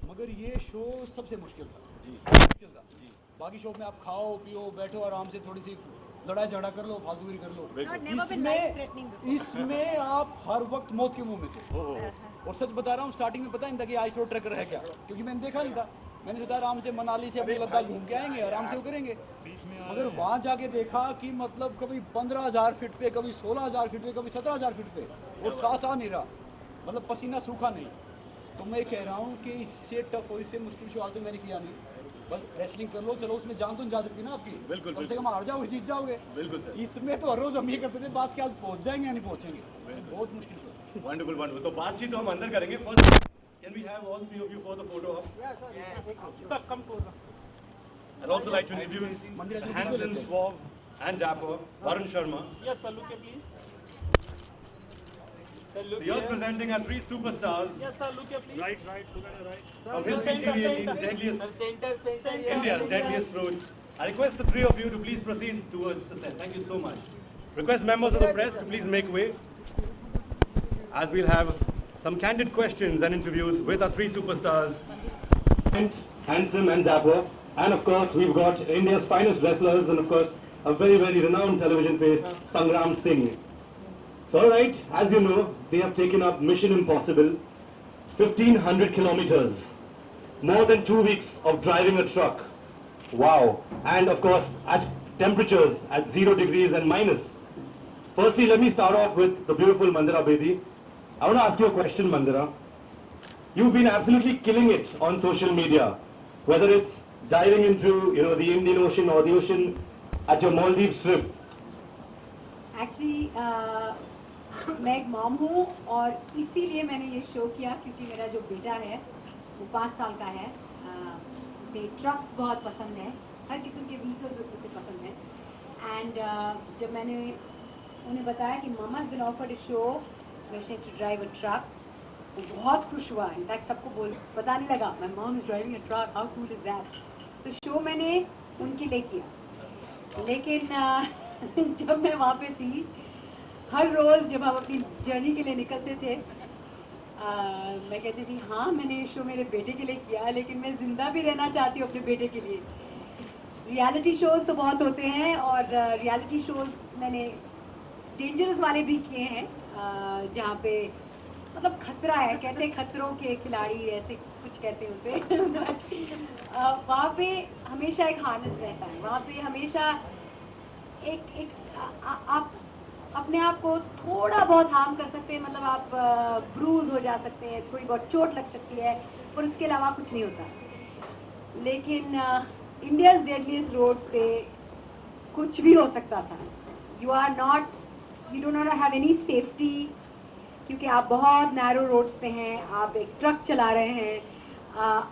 मगर ये शो सबसे मुश्किल था जी, मुश्किल था जी। बाकी शो में आप खाओ पियो बैठो आराम से, थोड़ी सी लड़ाई झगड़ा कर लो, फालतूगिरी कर लो। इसमें आप हर वक्त मौत के मुंह में थे। और सच बता रहा हूँ, स्टार्टिंग में पता नहीं था कि आइस रोड ट्रैकर है क्या, क्योंकि मैंने देखा नहीं था। मैंने सोचा आराम से मनाली से अपनी लद्दाख घूम के आएंगे, आराम से वो करेंगे। मगर वहाँ जाके देखा कि मतलब कभी 15,000 फीट पे, कभी 16,000 फीट पे, कभी 17,000 फीट पे, और सांस आ नहीं रहा, मतलब पसीना सूखा नहीं। तो मैं कह रहा हूँ कि इससे टफ और इससे मुश्किल शो आज तो मैंने किया नहीं। बस रेसलिंग कर लो, चलो उसमें जान तो नहीं जा सकती ना आपकी, बिल्कुल कम से कम हार जाओगे जीत जाओगे, बिल्कुल सर। इसमें तो हर रोज हम ये करते थे, बात क्या आज पहुँच जाएंगे या नहीं पहुँचेंगे, बहुत मुश्किल शो। Wonderful wonderful. तो बातचीत तो हम अंदर करेंगे। First can we have all three of you for the photo op? Yes. Sir, come closer. I'd also like to introduce handsome, suave and dapper Varun Sharma. Yes, sir, look here, please. Sir, look Here's here. presenting our three superstars. Yes, sir, look here, please. Right, look at the right. Of History TV 18's deadliest, Sir, center. India's deadliest fruits. I request the three of you to please proceed towards the set. Thank you so much. Request members of the press to please make way, as we'll have some candid questions and interviews with our three superstars. Handsome and dapper. And of course, we've got India's finest wrestlers and of course, a very, very renowned television face, Sangram Singh. So alright, as you know, they have taken up Mission Impossible, 1,500 kilometers, more than 2 weeks of driving a truck. Wow. And of course, at temperatures at 0 degrees and minus. Firstly, let me start off with the beautiful Mandira Bedi. I want to ask you a question, Mandira. You've been absolutely killing it on social media, whether it's diving into, the Indian Ocean or the ocean at your Maldives trip. Actually, मैं एक mom हूँ और इसीलिए मैंने ये show किया, क्योंकि मेरा जो बेटा है वो 5 साल का है, उसे ट्रक्स बहुत पसंद है, हर किस्म के व्हीकल्स उसे पसंद है। एंड जब मैंने उन्हें बताया कि Mama's been offered a show where she has to drive a truck, वो बहुत खुश हुआ। इनफैक्ट सबको बताने लगा my mom is driving a truck, how cool is that। तो शो मैंने उनके लिए किया, लेकिन जब मैं वहाँ पे थी, हर रोज़ जब हम अपनी जर्नी के लिए निकलते थे, मैं कहती थी हाँ मैंने ये शो मेरे बेटे के लिए किया, लेकिन मैं ज़िंदा भी रहना चाहती हूँ अपने बेटे के लिए। रियलिटी शोज़ तो बहुत होते हैं, और रियलिटी शोज़ मैंने डेंजरस वाले भी किए हैं, जहाँ पे मतलब खतरा है, कहते हैं खतरों के खिलाड़ी, ऐसे कुछ कहते हैं उसे। बट वहाँ पे हमेशा एक हार्नेस रहता है, वहाँ पे हमेशा आप अपने आप को थोड़ा बहुत हार्म कर सकते हैं, मतलब आप ब्रूज हो जा सकते हैं, थोड़ी बहुत चोट लग सकती है, पर उसके अलावा कुछ नहीं होता। लेकिन इंडियाज़ डेडलीस्ट रोड्स पे कुछ भी हो सकता था। You do not have any safety, क्योंकि आप बहुत नैरो रोड्स पे हैं, आप एक ट्रक चला रहे हैं,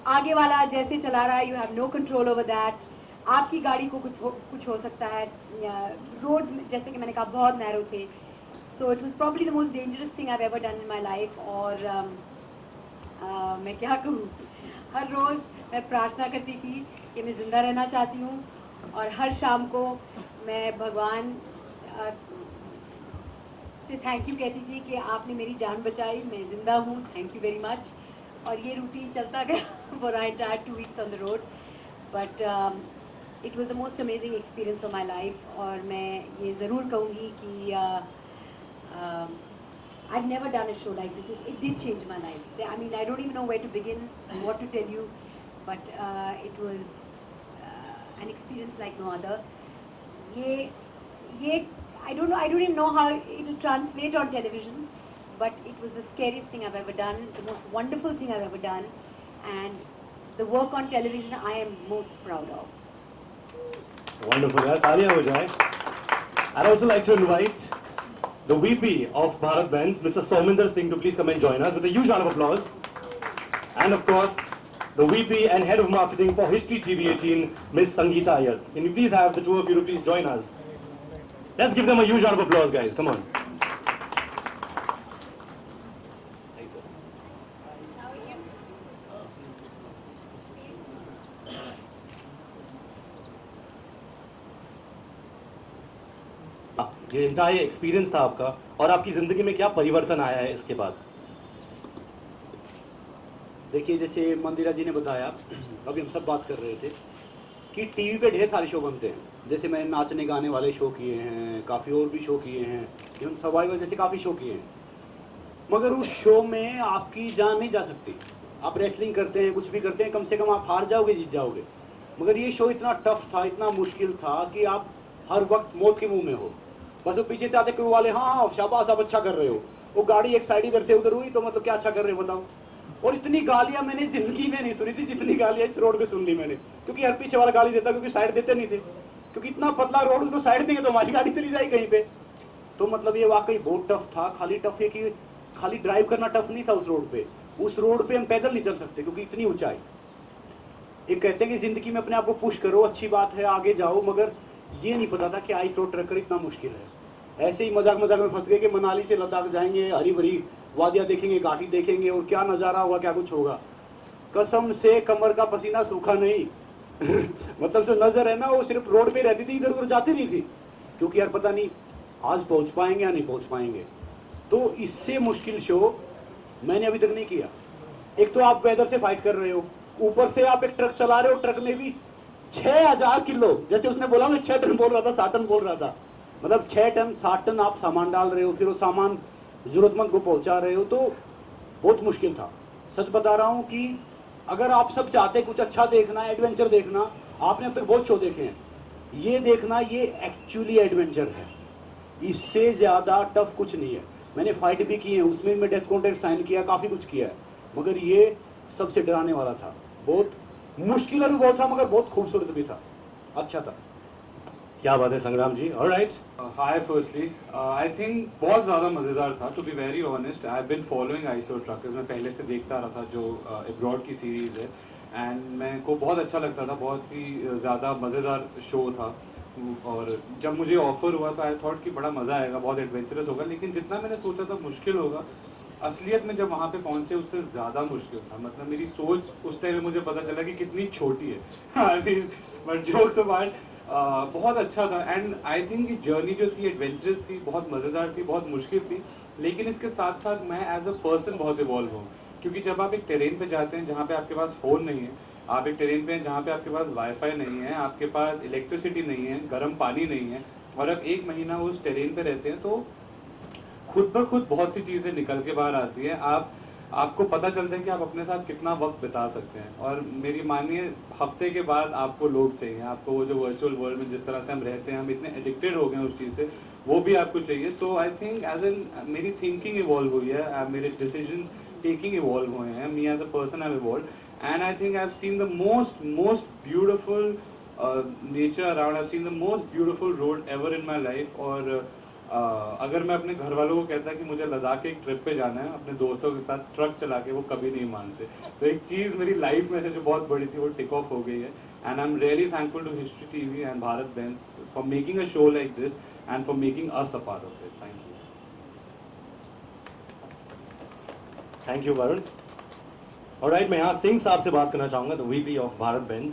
आगे वाला जैसे चला रहा है you have no control over that, आपकी गाड़ी को कुछ हो सकता है। रोड्स जैसे कि मैंने कहा बहुत नैरो थे, so it was probably the most dangerous thing I have ever done in my life. और मैं क्या कहूँ, हर रोज़ मैं प्रार्थना करती थी कि मैं ज़िंदा रहना चाहती हूँ, और हर शाम को मैं भगवान से थैंक यू कहती थी कि आपने मेरी जान बचाई, मैं ज़िंदा हूँ, थैंक यू वेरी मच। और ये रूटीन चलता गया for I entire 2 weeks on the road, but it was the most amazing experience of my life. और मैं ये ज़रूर कहूँगी कि I've never done a show like this. It did change my life. I mean, I don't even know where to begin, what to tell you, but it was an experience like no other. I don't even know how it will translate on television, but it was the scariest thing I've ever done, the most wonderful thing I've ever done, and the work on television I am most proud of. Wonderful, yaar. Taaliyan ho jaye. I'd also like to invite the VP of Bharat Benz, Mr. Sominder Singh, to please come and join us with a huge round of applause. And of course, the VP and Head of Marketing for History TV 18, Ms. Sangeeta Iyer. Can you please have the two of you to please join us? Let's give them a huge round of applause, guys. Come on. Thanks, sir. ये entire experience था आपका, और आपकी ज़िंदगी में क्या परिवर्तन आया है इसके बाद? देखिए, जैसे मंदिरा जी ने बताया, अभी हम सब बात कर रहे थे कि टीवी पे ढेर सारे शो बनते हैं। जैसे मैंने नाचने गाने वाले शो किए हैं, काफ़ी और भी शो किए हैं, इवन सर्वाइवल जैसे काफ़ी शो किए हैं, मगर उस शो में आपकी जान नहीं जा सकती। आप रेसलिंग करते हैं, कुछ भी करते हैं, कम से कम आप हार जाओगे, जीत जाओगे। मगर ये शो इतना टफ था, इतना मुश्किल था कि आप हर वक्त मौत के मुंह में हो। बस वो पीछे से आते क्रू वाले, हाँ हाँ शाबाश आप अच्छा कर रहे हो, वो गाड़ी एक साइड इधर से उधर हुई तो मतलब क्या अच्छा कर रहे हो बताओ। और इतनी गालियां मैंने जिंदगी में नहीं सुनी थी जितनी गालियां इस रोड पे सुन ली मैंने, क्योंकि हर पीछे वाला गाली देता, क्योंकि साइड देते नहीं थे, क्योंकि इतना पतला रोड, उसको साइड देंगे तो हमारी गाड़ी चली जाएगी कहीं पे। तो मतलब ये वाकई बहुत टफ था। खाली टफ है कि खाली ड्राइव करना टफ नहीं था उस रोड पे, उस रोड पे हम पैदल नहीं चल सकते क्योंकि इतनी ऊंचाई। एक कहते हैं कि जिंदगी में अपने आप को पुश करो, अच्छी बात है, आगे जाओ, मगर ये नहीं पता था कि आइस रोड ट्रैकर इतना मुश्किल है। ऐसे ही मजाक मजाक में फंस गए कि मनाली से लद्दाख जाएंगे, हरी भरी वादियाँ देखेंगे, घाटी देखेंगे, और क्या नज़ारा होगा, क्या कुछ होगा। कसम से कमर का पसीना सूखा नहीं मतलब जो नज़र है ना वो सिर्फ रोड पे रहती थी, इधर उधर जाती नहीं थी, क्योंकि यार पता नहीं आज पहुंच पाएंगे या नहीं पहुंच पाएंगे। तो इससे मुश्किल शो मैंने अभी तक नहीं किया। एक तो आप वेदर से फाइट कर रहे हो, ऊपर से आप एक ट्रक चला रहे हो, ट्रक में भी 6000 किलो, जैसे उसने बोला मैं 6 टन बोल रहा था, 7 टन बोल रहा था, मतलब 6 टन 7 टन आप सामान डाल रहे हो, फिर वो सामान जरूरतमंद को पहुंचा रहे हो, तो बहुत मुश्किल था। सच बता रहा हूँ कि अगर आप सब चाहते कुछ अच्छा देखना, एडवेंचर देखना, आपने अब तक बहुत शो देखे हैं, ये देखना ये एक्चुअली एडवेंचर है, इससे ज़्यादा टफ कुछ नहीं है। मैंने फाइट भी की है, उसमें मैं डेथ कॉन्ट्रैक्ट साइन किया, काफ़ी कुछ किया है, मगर ये सबसे डराने वाला था। बहुत मुश्किल अनुभव था मगर बहुत खूबसूरत भी था, अच्छा था। क्या बात है Sangram ji. Alright, hi firstly I think बहुत ज़्यादा मज़ेदार था। To be very honest, I have been following Ice Road Truckers, मैं पहले से देखता रहा था जो अब्रॉड की सीरीज़ है, एंड मेरे को बहुत अच्छा लगता था, बहुत ही ज़्यादा मज़ेदार शो था। और जब मुझे ऑफ़र हुआ तो आई थॉट कि बड़ा मज़ा आएगा, बहुत एडवेंचरस होगा, लेकिन जितना मैंने सोचा था मुश्किल होगा, असलियत में जब वहाँ पे पहुँचे उससे ज़्यादा मुश्किल था। मतलब मेरी सोच उस टाइम में मुझे पता चला कि कितनी छोटी है। I mean but jokes apart, बहुत अच्छा था। एंड आई थिंक कि जर्नी जो थी एडवेंचरस थी, बहुत मज़ेदार थी, बहुत मुश्किल थी, लेकिन इसके साथ साथ मैं एज अ पर्सन बहुत इवॉल्व हूँ। क्योंकि जब आप एक टेरेन पे जाते हैं जहाँ पे आपके पास फ़ोन नहीं है, आप एक टेरेन पे हैं जहाँ पे आपके पास वाईफाई नहीं है, आपके पास इलेक्ट्रिसिटी नहीं है, गर्म पानी नहीं है, और अब 1 महीना उस टेरेन पे रहते हैं, तो खुद ब खुद बहुत सी चीज़ें निकल के बाहर आती है। आपको पता चलता है कि आप अपने साथ कितना वक्त बिता सकते हैं। और मेरी मानिए, हफ्ते के बाद आपको लोग चाहिए, आपको वो जो वर्चुअल वर्ल्ड में जिस तरह से हम रहते हैं, हम इतने एडिक्टेड हो गए हैं उस चीज़ से, वो भी आपको चाहिए। So I think as an मेरी थिंकिंग इवॉल्व हुई है, मेरे डिसीजन टेकिंग इवॉल्व हुए हैं, me as a person I evolve, and I think I have seen the most beautiful nature around, I have seen the most beautiful road ever in my life. और अगर मैं अपने घर वालों को कहता कि मुझे लद्दाख के एक ट्रिप पे जाना है अपने दोस्तों के साथ ट्रक चला के, वो कभी नहीं मानते। तो एक चीज़ मेरी लाइफ में से जो बहुत बड़ी थी वो टिक ऑफ हो गई है। And I am really thankful to history TV and Bharat Benz for making a show like this and for making us a part of it. Thank you. Thank you Varun. Alright, मैं यहाँ सिंह साहब से बात करना चाहूँगा, the VP of Bharat Benz.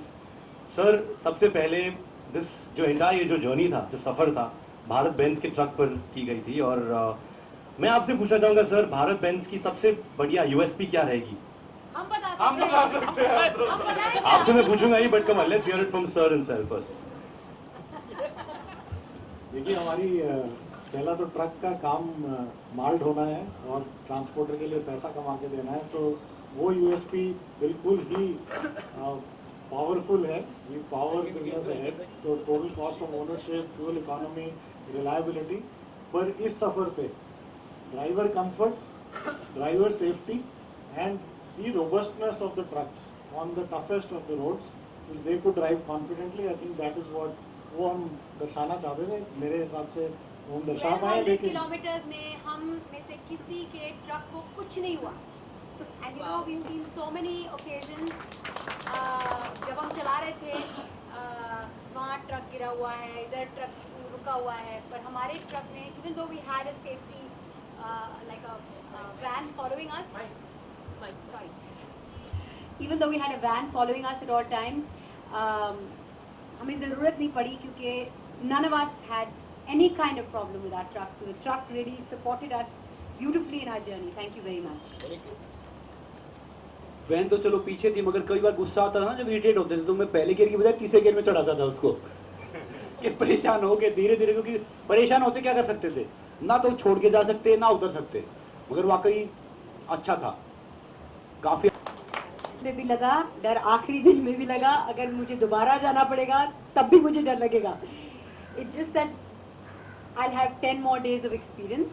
Sir, सबसे पहले this जो एंटायर ये जो जर्नी था, जो सफ़र था, भारत बेंज के ट्रक पर की गई थी, और मैं आपसे पूछना चाहूँगा सर, भारत बेंज की सबसे बढ़िया यूएसपी क्या रहेगी? हम बता सकते हैं। आपसे मैं पूछूंगा ही, but come on, let's hear it from sir himself first. देखिए, हमारी पहला तो ट्रक का काम माल ढोना है और ट्रांसपोर्टर के लिए पैसा कमा के देना है। सो वो यूएसपी बिल्कुल ही पावरफुल है। ये पावर बिजनेस है, तो total cost of ownership, fuel economy, reliability. पर इस सफ़र पे driver comfort, driver safety and the robustness of the truck on the toughest of the roads is they could drive confidently. I think that is what वो हम दर्शाना चाहते थे। मेरे हिसाब से हम दर्शा पाए, लेकिन किलोमीटर्स में हम में से किसी के ट्रक को कुछ नहीं हुआ। And you know we seen so many occasions, जब हम चला रहे थे वहाँ ट्रक गिरा हुआ है, इधर ट्रक रुका हुआ है, पर हमारे ट्रक में even though we had a safety like a van following us, sorry, even though we had a van following us at all times, हमें ज़रूरत नहीं पड़ी क्योंकि none of us had any kind of problem with our truck. So the truck really supported us beautifully in our journey. Thank you very much. Van तो चलो पीछे थी, मगर कई बार गुस्सा आता था ना जब इरिटेट होते थे, तो मैं पहले गियर की बजाय तीसरे गियर में चढ़ाता था उसको कि परेशान हो के धीरे धीरे, क्योंकि परेशान होते क्या कर सकते थे, ना तो छोड़ के जा सकते ना उतर सकते, मगर वाकई अच्छा था काफ़ी। में भी लगा डर, आखिरी दिन में भी लगा, अगर मुझे दोबारा जाना पड़ेगा तब भी मुझे डर लगेगा। It's just that I have 10 more days of experience.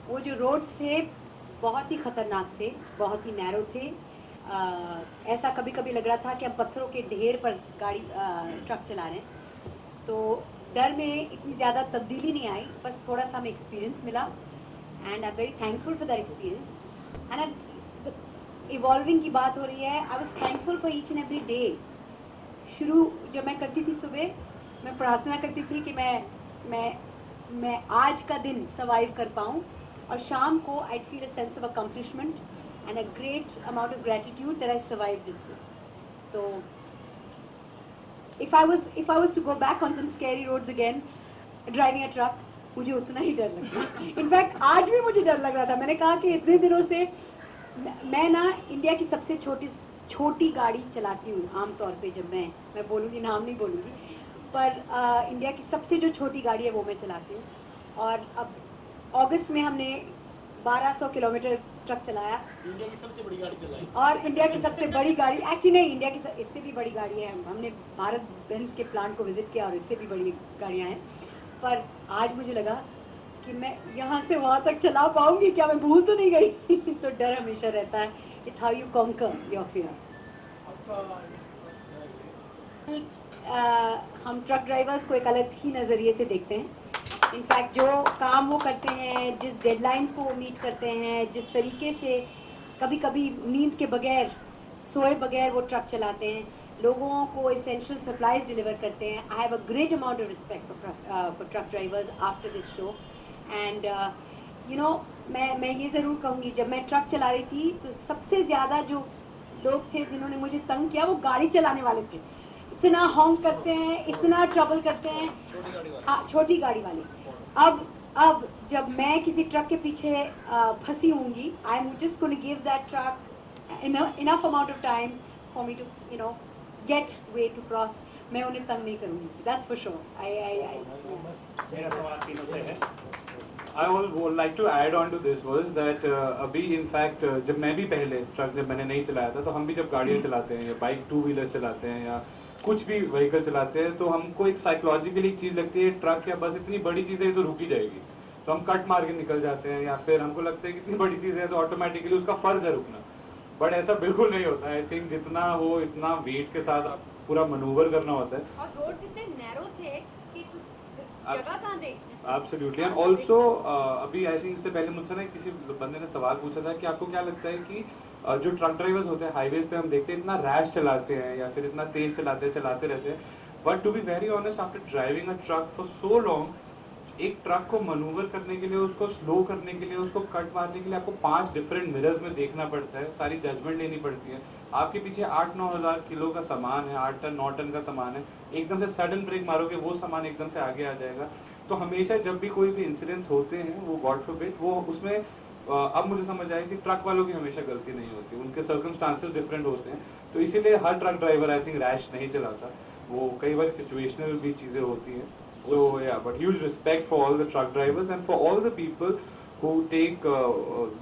वो जो रोड्स थे बहुत ही ख़तरनाक थे, बहुत ही नैरो थे। ऐसा कभी कभी लग रहा था कि हम पत्थरों के ढेर पर गाड़ी ट्रक चला रहे हैं। तो डर में इतनी ज़्यादा तब्दीली नहीं आई, बस थोड़ा सा हमें एक्सपीरियंस मिला and I am very thankful for that experience. And evolving की बात हो रही है, I was thankful for each and every day. शुरू जब मैं करती थी सुबह, मैं प्रार्थना करती थी कि मैं आज का दिन सर्वाइव कर पाऊँ, और शाम को I feel a sense of accomplishment and a great amount of gratitude that I survived this day. तो if I was to go back on some scary roads again driving a truck, मुझे उतना ही डर लगता। In fact आज भी मुझे डर लग रहा था। मैंने कहा कि इतने दिनों से मैं ना इंडिया की सबसे छोटी गाड़ी चलाती हूँ आमतौर पे। जब मैं बोलूँगी, नाम नहीं बोलूँगी, पर इंडिया की सबसे जो छोटी गाड़ी है वो मैं चलाती हूँ। और अब अगस्त में हमने 1200 किलोमीटर ट्रक चलाया, इंडिया की सबसे बड़ी गाड़ी चलाई। और इंडिया की सबसे बड़ी गाड़ी, एक्चुअली नहीं, इंडिया की इससे भी बड़ी गाड़ी है। हमने भारत बेंज के प्लांट को विजिट किया और इससे भी बड़ी गाड़ियाँ हैं। पर आज मुझे लगा कि मैं यहाँ से वहाँ तक चला पाऊँगी क्या, मैं भूल तो नहीं गई। तो डर हमेशा रहता है। It's how you conquer your fear. हम ट्रक ड्राइवर्स को एक अलग ही नज़रिए से देखते हैं। इनफैक्ट जो काम वो करते हैं, जिस डेडलाइंस को वो मीट करते हैं, जिस तरीके से कभी कभी नींद के बगैर सोए बगैर वो ट्रक चलाते हैं, लोगों को एसेंशियल सप्लाईज डिलीवर करते हैं. I have a great amount of respect for truck drivers after this show. And you no, मैं ये ज़रूर कहूँगी, जब मैं ट्रक चला रही थी तो सबसे ज़्यादा जो लोग थे जिन्होंने मुझे तंग किया वो गाड़ी चलाने वाले थे. इतना हॉन्क करते हैं, इतना ट्रबल करते हैं. छोटी गाड़ी वाले. अब जब मैं किसी ट्रक के पीछे फंसी होंगी, I am just going to give that truck enough amount of time for me to you know get way to cross. मैं उन्हें तंग नहीं करूँगी, दैट्स फॉर श्योर. मेरा सवाल तीनों से है. I would like to add on to this was that अभी in fact जब मैं भी पहले ट्रक जब मैंने नहीं चलाया था, तो हम भी जब गाड़ियाँ चलाते हैं या बाइक 2 व्हीलर चलाते हैं या कुछ भी व्हीकल चलाते हैं, तो हमको एक साइकोलॉजिकली एक चीज़ लगती है ट्रक या बस इतनी बड़ी चीज़ है तो रुकी जाएगी, तो हम कट मार के निकल जाते हैं, या फिर हमको लगता है कि इतनी बड़ी चीज़ है तो ऑटोमेटिकली उसका फ़र्ज है रुकना. बट ऐसा बिल्कुल नहीं होता है. आई थिंक जितना वो इतना वेट के साथ पूरा मनूवर करना होता है. और रोड जितने नैरो थे कि जगह कहाँ दे. एब्सोल्युटली. एंड ऑल्सो अभी आई थिंक इससे पहले मुझसे ना किसी बंदे ने सवाल पूछा था कि आपको क्या लगता है कि जो ट्रक ड्राइवर्स होते हैं हाईवेज पे, हम देखते हैं इतना रैश चलाते हैं या फिर इतना तेज चलाते रहते हैं. But to be very honest, after driving a truck for so long, एक ट्रक को मनूवर करने के लिए, उसको स्लो करने के लिए, उसको कट मारने के लिए आपको 5 डिफरेंट मिरर्स में देखना पड़ता है, सारी जजमेंट लेनी पड़ती है. आपके पीछे 8-9 हज़ार किलो का सामान है, 8 टन 9 टन का सामान है, एकदम से सडन ब्रेक मारोगे वो सामान एकदम से आगे आ जाएगा. तो हमेशा जब भी कोई भी इंसिडेंट्स होते हैं, वो गॉड फॉरबिड, वो उसमें अब मुझे समझ आया कि ट्रक वालों की हमेशा गलती नहीं होती, उनके सर्कमस्टांसेस डिफरेंट होते हैं. तो इसीलिए हर truck driver I think rash नहीं चलाता, वो कई बार सिचुएशनल भी चीज़ें होती हैं. So yeah, but huge respect for all the truck drivers and for all the people who take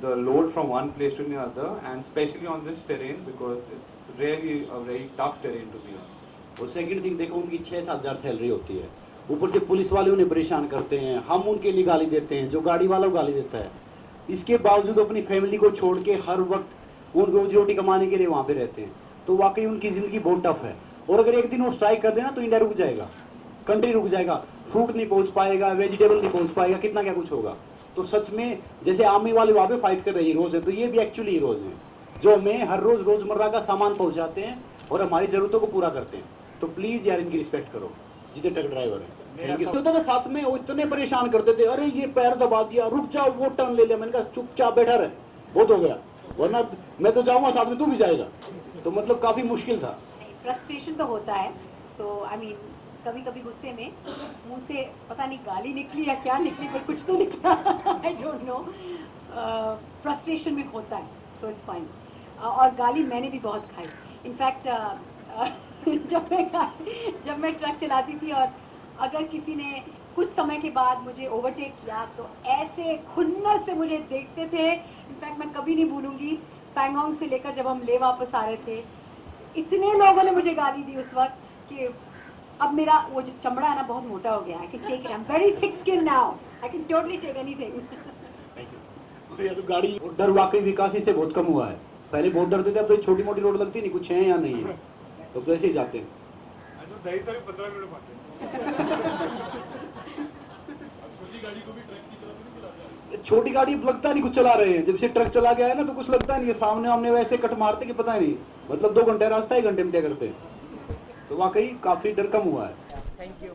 the load from one place to another, and especially on this terrain because it's really a very tough terrain to be on. और second thing देखो, उनकी 6-7 हज़ार salary होती है, ऊपर से police वाले उन्हें परेशान करते हैं, हम उनके लिए गाली देते हैं, जो गाड़ी वाला गाली देता है. इसके बावजूद अपनी फैमिली को छोड़ के हर वक्त वो रोजी रोटी कमाने के लिए वहाँ पे रहते हैं. तो वाकई उनकी ज़िंदगी बहुत टफ है. और अगर एक दिन वो स्ट्राइक कर देना तो इंडिया रुक जाएगा, कंट्री रुक जाएगा, फ्रूट नहीं पहुंच पाएगा, वेजिटेबल नहीं पहुंच पाएगा, कितना क्या कुछ होगा. तो सच में जैसे आर्मी वाले वहाँ पे फाइट कर रहे हीरोज हैं, तो ये भी एक्चुअली हीरोज हैं जो हमें हर रोज रोजमर्रा का सामान पहुंचाते हैं और हमारी जरूरतों को पूरा करते हैं. तो प्लीज यार इनकी रिस्पेक्ट करो जितने ट्रक ड्राइवर हैं. तो साथ में वो इतने परेशान करते थे, अरे ये पैर दबा दिया, रुक जाओ, वो टर्न ले लिया. मैंने कहा चुपचाप बैठा रहे, बहुत हो गया, वरना मैं तो जाऊंगा साथ में, तू भी जाएगा. तो मतलब काफी मुश्किल था. फ्रस्ट्रेशन तो होता है. सो आई मीन कभी कभी गुस्से में मुंह से पता नहीं गाली निकली या क्या निकली, पर कुछ तो निकला. I don't know. फ्रस्ट्रेशन में होता है, सो इट्स फाइन. और गाली मैंने भी बहुत खाई. इनफैक्ट जब मैं ट्रक चलाती थी और अगर किसी ने कुछ समय के बाद मुझे ओवरटेक किया तो ऐसे खुन्नस से मुझे देखते थे. इनफैक्ट मैं कभी नहीं भूलूंगी, पैंगोंग से लेकर जब हम ले वापस आ रहे थे, इतने लोगों ने मुझे गाली दी उस वक्त कि अब मेरा वो जो चमड़ा है ना बहुत मोटा हो गया. I can take it, I am very thick skin now, I can totally take anything. ये तो गाड़ी डर वाकई विकासी से बहुत कम हुआ है. पहले बहुत डरते थे, अब तो छोटी मोटी रोड लगती नहीं, कुछ है या नहीं है, तो कैसे ही जाते हैं. दही सारे 15 मिनट पाते. छोटी गाड़ी अब लगता नहीं कुछ चला रहे हैं, जब से ट्रक चला गया है ना तो कुछ लगता नहीं है. सामने हमने वैसे कट मारते कि पता नहीं, मतलब 2 घंटे रास्ता 1 घंटे में तय करते हैं. तो वाकई काफी डर कम हुआ है. Thank you.